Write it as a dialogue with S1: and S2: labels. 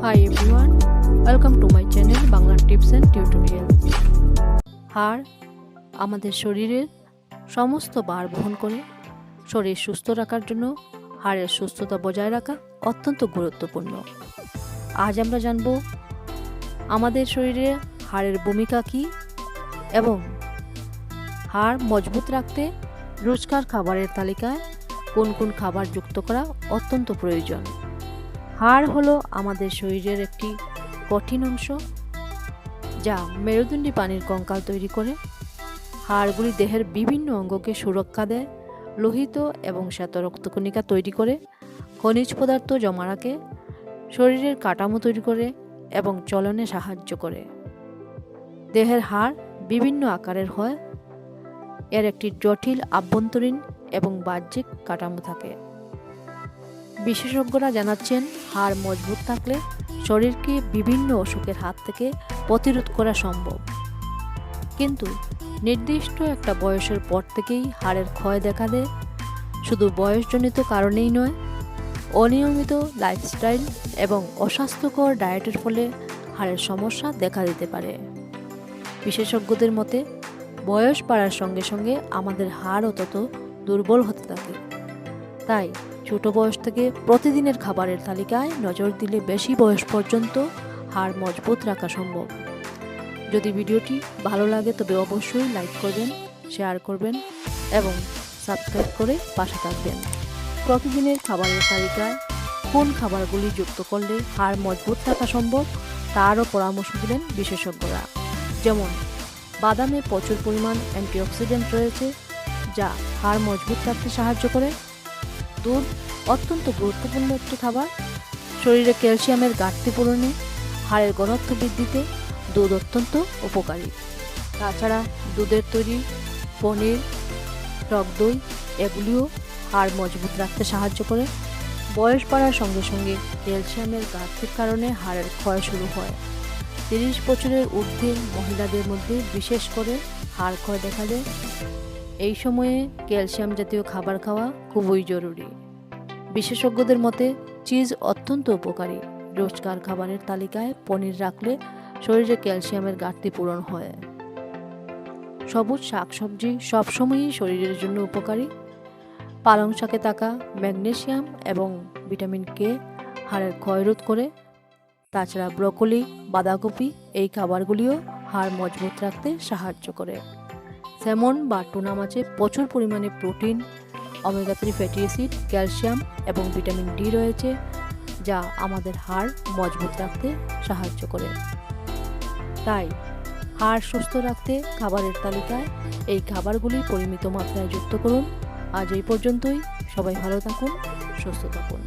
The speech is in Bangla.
S1: Hi everyone, welcome to my channel Bangla Tips and Tutorials. হাড় আমাদের শরীরের সমস্ত ভার বহন করে। শরীর সুস্থ রাখার জন্য হাড়ের সুস্থতা বজায় রাখা অত্যন্ত গুরুত্বপূর্ণ। আজ আমরা জানব আমাদের শরীরে হাড়ের ভূমিকা কী এবং হাড় মজবুত রাখতে রোজকার খাবারের তালিকায় কোন কোন খাবার যুক্ত করা অত্যন্ত প্রয়োজন। হাড় হলো আমাদের শরীরের একটি কঠিন অংশ যা মেরুদণ্ডী প্রাণীর কঙ্কাল তৈরি করে। হাড়গুলি দেহের বিভিন্ন অঙ্গকে সুরক্ষা দেয়, লোহিত এবং শ্বেত রক্তকণিকা তৈরি করে, খনিজ পদার্থ জমা রাখে, শরীরের কাঠামো তৈরি করে এবং চলনে সাহায্য করে। দেহের হাড় বিভিন্ন আকারের হয়, এর একটি জটিল আভ্যন্তরীণ এবং বাহ্যিক কাঠামো থাকে। বিশেষজ্ঞরা জানাচ্ছেন হাড় মজবুত থাকলে শরীরকে বিভিন্ন অসুখের হাত থেকে প্রতিরোধ করা সম্ভব। কিন্তু নির্দিষ্ট একটা বয়সের পর থেকেই হাড়ের ক্ষয় দেখা দেয়। শুধু বয়সজনিত কারণেই নয়, অনিয়মিত লাইফস্টাইল এবং অস্বাস্থ্যকর ডায়েটের ফলে হাড়ের সমস্যা দেখা দিতে পারে। বিশেষজ্ঞদের মতে বয়স বাড়ার সঙ্গে সঙ্গে আমাদের হাড়ও তত দুর্বল হতে থাকে। তাই ছোট বয়স থেকে প্রতিদিনের খাবারের তালিকায় নজর দিলে বেশি বয়স পর্যন্ত হাড় মজবুত রাখা সম্ভব। যদি ভিডিওটি ভালো লাগে তবে অবশ্যই লাইক করবেন, শেয়ার করবেন এবং সাবস্ক্রাইব করে পাশে থাকবেন। প্রতিদিনের খাবারের তালিকায় কোন খাবারগুলি যুক্ত করলে হাড় মজবুত রাখা সম্ভব তারও পরামর্শ দিলেন বিশেষজ্ঞরা। যেমন বাদামে প্রচুর পরিমাণ অ্যান্টিঅক্সিডেন্ট রয়েছে যা হাড় মজবুত রাখতে সাহায্য করে। দুধ অত্যন্ত গুরুত্বপূর্ণ একটি খাবার। শরীরে ক্যালসিয়ামের ঘাটতি পূরণে, হাড়ের ঘনত্ব বৃদ্ধিতে দুধ অত্যন্ত উপকারী। তাছাড়া দুধের তৈরি পনির, টক দই এগুলিও হাড় মজবুত রাখতে সাহায্য করে। বয়স বাড়ার সঙ্গে সঙ্গে ক্যালসিয়ামের ঘাটতির কারণে হাড়ের ক্ষয় শুরু হয়। 30 বছরের ঊর্ধ্বে মহিলাদের মধ্যে বিশেষ করে হাড় ক্ষয় দেখা যায়। এই সময়ে ক্যালসিয়াম জাতীয় খাবার খাওয়া খুবই জরুরি। বিশেষজ্ঞদের মতে চিজ অত্যন্ত উপকারী। রোজকার খাবারের তালিকায় পনির রাখলে শরীরে ক্যালসিয়ামের ঘাটতি পূরণ হয়। সবুজ শাকসবজি সবসময়ই শরীরের জন্য উপকারী। পালং শাকে থাকা ম্যাগনেসিয়াম এবং ভিটামিন কে হাড়ের ক্ষয় রোধ করে। তাছাড়া ব্রকোলি, বাঁধাকপি এই খাবারগুলিও হাড় মজবুত রাখতে সাহায্য করে। স্যামন বা টুনা মাছে প্রচুর পরিমাণে protein, omega 3 fatty acid, calcium এবং ভিটামিন ডি রয়েছে যা আমাদের হাড় মজবুত রাখতে সাহায্য করে। তাই হাড় সুস্থ রাখতে খাবারের তালিকায় এই খাবারগুলি পরিমিত মাত্রায় যুক্ত করুন। আজ এই পর্যন্তই। সবাই ভালো থাকুন, সুস্থ থাকুন।